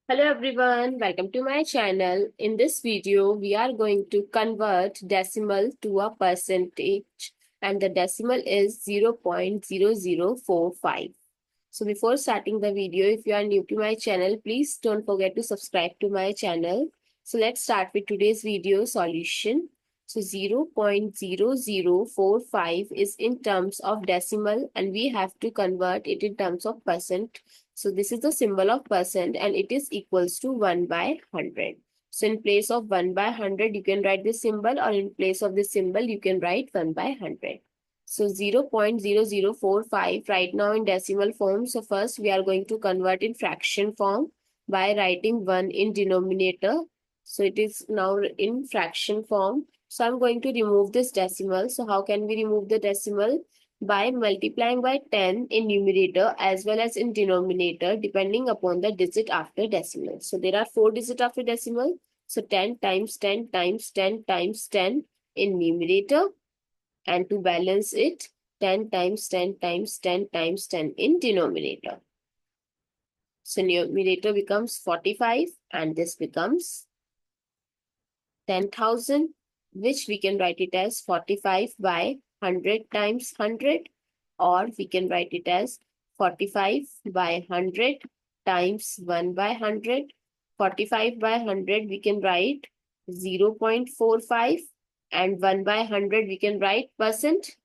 Hello everyone, welcome to my channel. In this video, we are going to convert decimal to a percentage and the decimal is 0.0045. So before starting the video, if you are new to my channel, please don't forget to subscribe to my channel. So let's start with today's video solution. So 0.0045 is in terms of decimal and we have to convert it in terms of percent. So this is the symbol of percent and it is equals to 1 by 100. So in place of 1 by 100, you can write this symbol, or in place of this symbol, you can write 1 by 100. So 0.0045 right now in decimal form. So first we are going to convert in fraction form by writing 1 in denominator. So it is now in fraction form. So I'm going to remove this decimal. So how can we remove the decimal? By multiplying by 10 in numerator as well as in denominator depending upon the digit after decimal. So there are 4 digits after decimal. So 10 times 10 times 10 times 10 in numerator, and to balance it 10 times 10 times 10 times 10 in denominator. So numerator becomes 45 and this becomes 10,000, which we can write it as 45 by 100 times 100, or we can write it as 45 by 100 times 1 by 100. 45 by 100 we can write 0.45 and 1 by 100 we can write percent,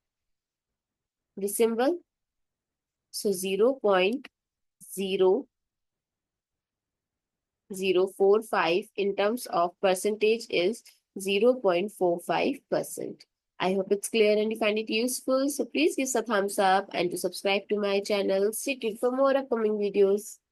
the symbol. So 0.0045 in terms of percentage is 0.45%. I hope it's clear and you find it useful. So please give a thumbs up and to subscribe to my channel. Stay tuned for more upcoming videos.